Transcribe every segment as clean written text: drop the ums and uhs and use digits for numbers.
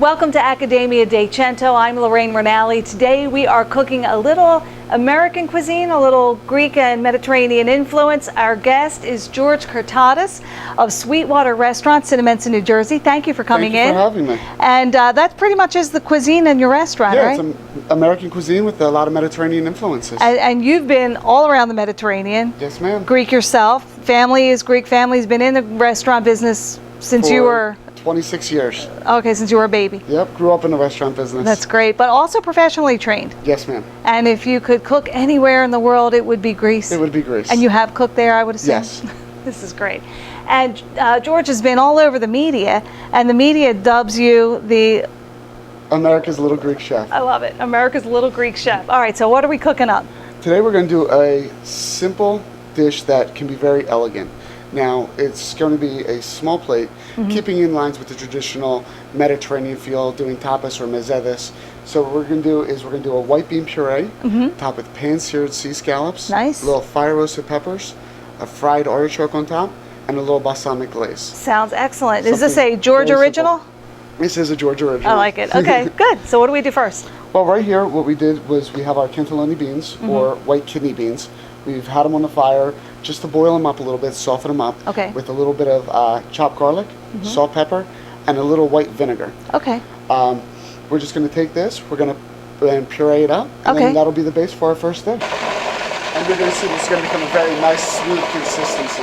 Welcome to Academia de Cento. I'm Lorraine Rinaldi. Today we are cooking a little American cuisine, a little Greek and Mediterranean influence. Our guest is George Kyrtatas of Sweetwater Restaurant, Cinnaminson, New Jersey. Thank you for coming in. Thank you for having me. And that pretty much is the cuisine in your restaurant, right? Yeah, it's American cuisine with a lot of Mediterranean influences. And you've been all around the Mediterranean. Yes, ma'am. Greek yourself. Family is Greek. Family's been in the restaurant business since you were... 26 years. Okay, since you were a baby. Yep, grew up in the restaurant business. That's great, but also professionally trained. Yes, ma'am. And if you could cook anywhere in the world, it would be Greece. It would be Greece. And you have cooked there, I would assume? Yes. This is great. And George has been all over the media, and the media dubs you the... America's Little Greek Chef. I love it. America's Little Greek Chef. All right, so what are we cooking up? Today we're going to do a simple dish that can be very elegant. Now, it's going to be a small plate, keeping in lines with the traditional Mediterranean feel, doing tapas or mezedes. So what we're going to do is we're going to do a white bean puree, topped with pan seared sea scallops, Nice. a little fire roasted peppers, a fried artichoke on top, and a little balsamic glaze. Sounds excellent. Is this Something a George very original? simple. This is a George original. I like it. Okay, good. So what do we do first? Well, right here, what we did was we have our cannellini beans, or white kidney beans. We've had them on the fire just to boil them up a little bit, soften them up, Okay. with a little bit of chopped garlic, salt, pepper, and a little white vinegar. Okay. We're just going to take this, we're going to puree it up, and Okay. then that'll be the base for our first dish. And you're going to see this is going to become a very nice, smooth consistency.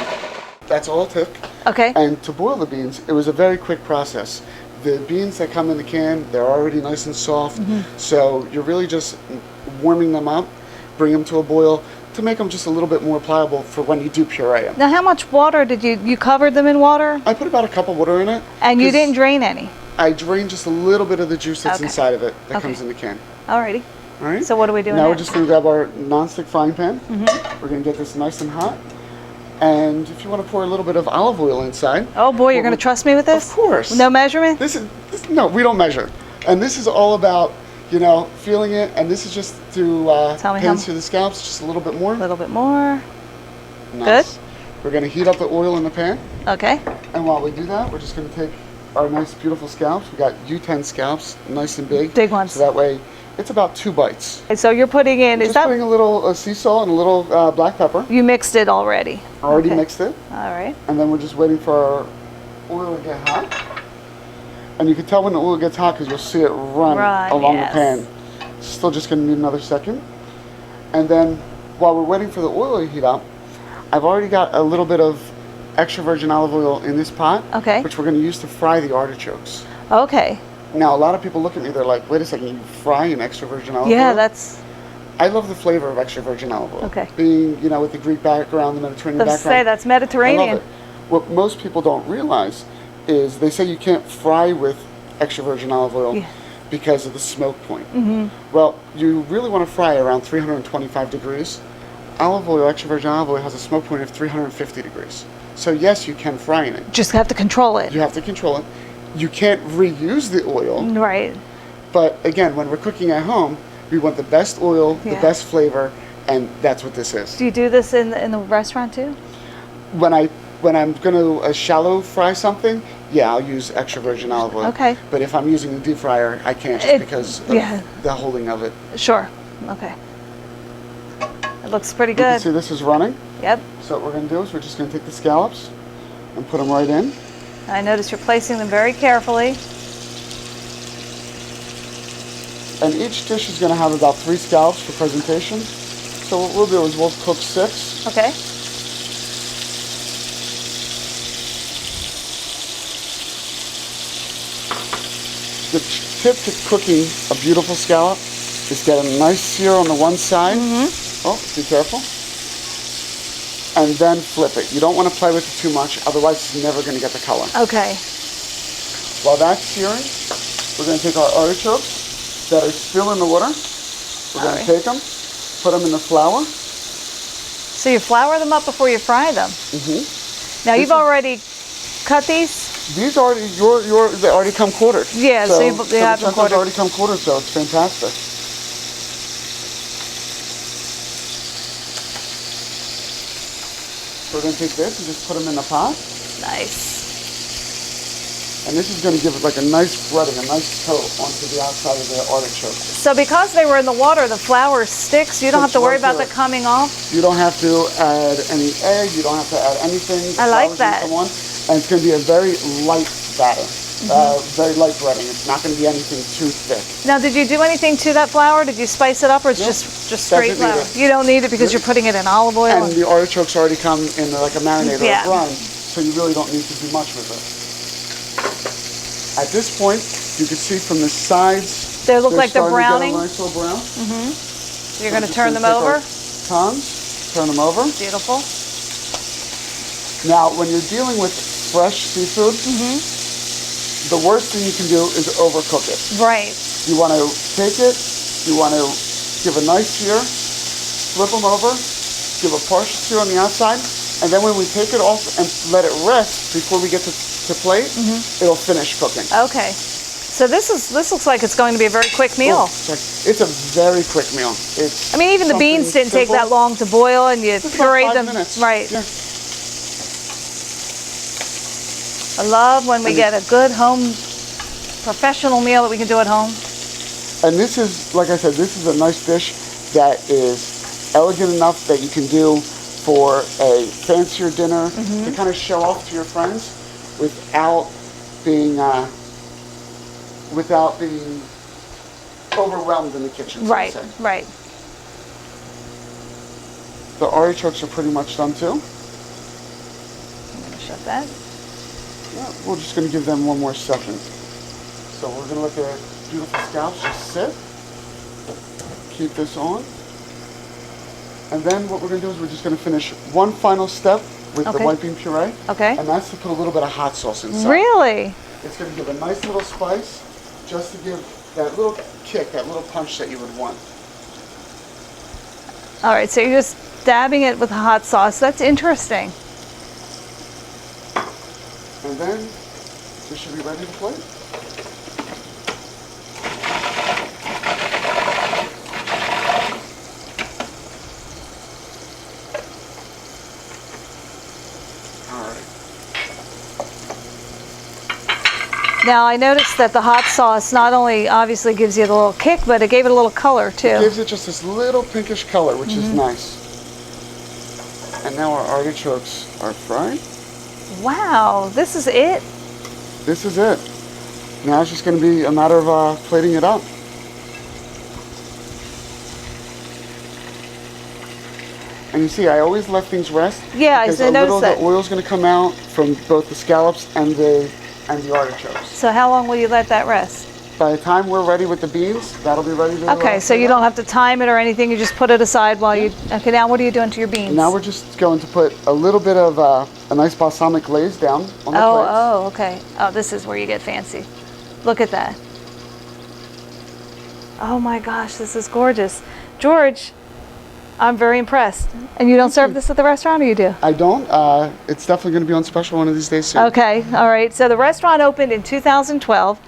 That's all it took. Okay. And to boil the beans, it was a very quick process. The beans that come in the can, they're already nice and soft, so you're really just warming them up, bring them to a boil to make them just a little bit more pliable for when you do puree them. Now, how much water did you covered them in water? I put about a cup of water in it. And you 'cause didn't drain any? I drained just a little bit of the juice that's Okay. inside of it that Okay. comes in the can. Alrighty. All right? So what are we doing Now we're next? just going to grab our nonstick frying pan. We're going to get this nice and hot. And if you want to pour a little bit of olive oil inside. Oh boy, you're going to trust me with this? Of course. No measurement? No, we don't measure. And this is all about, you know, feeling it. And this is just to Tell me pan how- sear the scallops just a little bit more. A little bit more. Nice. We're going to heat up the oil in the pan. Okay. And while we do that, we're just going to take our nice, beautiful scallops. We got U10 scallops, nice and big. Big ones. So that way, it's about 2 bites. So you're putting in, Just is that, putting a little sea salt and a little black pepper. you mixed it already? Already Okay. mixed it. All right. And then we're just waiting for our oil to get hot. And you can tell when the oil gets hot because you'll see it run along yes. the pan. Still just going to need another second. And then while we're waiting for the oil to heat up, I've already got a little bit of extra virgin olive oil in this pot, Okay. which we're going to use to fry the artichokes. Okay. Now, a lot of people look at me, they're like, wait a second, you fry an extra virgin olive oil? Yeah, that's, I love the flavor of extra virgin olive oil. Okay. Being, you know, with the Greek background, the Mediterranean let's background. say that's I Mediterranean. love it. What most people don't realize is they say you can't fry with extra virgin olive oil Yeah. because of the smoke point. Well, you really want to fry around 325 degrees. Olive oil, extra virgin olive oil, has a smoke point of 350 degrees. So yes, you can fry in it. Just have to control it. You have to control it. You can't reuse the oil, Right. but again, when we're cooking at home, we want the best oil, the Yeah. best flavor, and that's what this is. Do you do this in the restaurant too? When I'm going to shallow fry something, yeah, I'll use extra virgin olive oil. Okay. But if I'm using a deep fryer, I can't just because of yeah. the holding of it. Sure. Okay. It looks pretty You can good. see this is running. Yep. So what we're going to do is we're just going to take the scallops and put them right in. I notice you're placing them very carefully. And each dish is going to have about 3 scallops for presentation. So what we'll do is we'll cook 6. Okay. The tip to cooking a beautiful scallop is get a nice sear on the one side. Oh, be careful. And then flip it. You don't want to play with it too much, otherwise it's never going to get the color. Okay. While that's searing, we're going to take our artichokes that are still in the water. We're going to take them, put them in the flour. So you flour them up before you fry them. Now you've already cut these? These already, they already come quartered. Yeah, so you have them the quartered. already come quartered, so it's fantastic. So we're going to take this and just put them in the pot. Nice. And this is going to give it like a nice breading, a nice coat onto the outside of the artichoke. So because they were in the water, the flour sticks. You don't have to worry about that coming off. You don't have to add any egg. You don't have to add anything. I like that. And it's going to be a very light batter, very light breading. It's not going to be anything too thick. Now, did you do anything to that flour? Did you spice it up, or it's just straight flour? You don't need it because you're putting it in olive oil. And the artichokes already come in like a marinade or a brine, so you really don't need to do much with it. At this point, you can see from the sides, they look like they're browning. Nice little brown. So you're going to turn them over. Tongs, turn them over. Beautiful. Now, when you're dealing with fresh seafood, the worst thing you can do is overcook it. Right. You want to take it, you want to give a nice sear, flip them over, give a partial sear on the outside, and then when we take it off and let it rest before we get to plate, it'll finish cooking. Okay. So this looks like it's going to be a very quick meal. It's a very quick meal. I mean, even the beans didn't take that long to boil, and you pureed them. Minutes. Right. Yeah. I love when we get a good home professional meal that we can do at home. And this is, like I said, this is a nice dish that is elegant enough that you can do for a fancier dinner to kind of show off to your friends without being overwhelmed in the kitchen. So right, right. The artichokes are pretty much done too. I'm going to shut that. Yeah, we're just going to give them one more second. So we're going to let the beautiful scallops just sit. Keep this on. And then what we're going to do is we're just going to finish one final step with the white bean puree. Okay. And that's to put a little bit of hot sauce inside. Really? It's going to give a nice little spice just to give that little kick, that little punch that you would want. All right, so you're just dabbing it with hot sauce. That's interesting. And then this should be ready to plate. All right. Now I noticed that the hot sauce not only obviously gives you the little kick, but it gave it a little color too. It gives it just this little pinkish color, which is nice. And now our artichokes are fried. Wow, this is it? This is it. Now it's just going to be a matter of plating it up. And you see, I always let things rest. Yeah, because I noticed that. The oil's going to come out from both the scallops and the artichokes. So how long will you let that rest? By the time we're ready with the beans, that'll be ready to Okay, so you don't have to time it or anything. You just put it aside while you. Okay, now what are you doing to your beans? Now we're just going to put a little bit of a nice balsamic glaze down on the plates. Oh, okay. Oh, this is where you get fancy. Look at that. Oh my gosh, this is gorgeous. George, I'm very impressed. And you don't serve this at the restaurant, or you do? I don't. It's definitely going to be on special one of these days soon. Okay, all right. So the restaurant opened in 2012.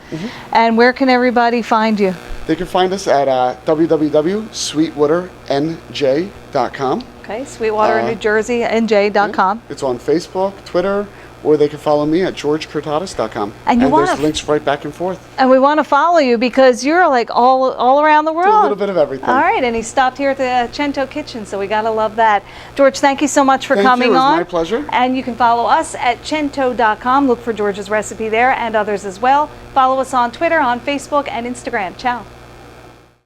And where can everybody find you? They can find us at www.sweetwaternj.com. Okay, Sweetwater, New Jersey, NJ.com. It's on Facebook, Twitter, or they can follow me at georgekyrtatas.com. And there's links right back and forth. And we want to follow you because you're like all around the world. Do a little bit of everything. All right, and he stopped here at the Cento Kitchen, so we got to love that. George, thank you so much for coming on. It was my pleasure. And you can follow us at Cento.com. Look for George's recipe there and others as well. Follow us on Twitter, on Facebook, and Instagram. Ciao.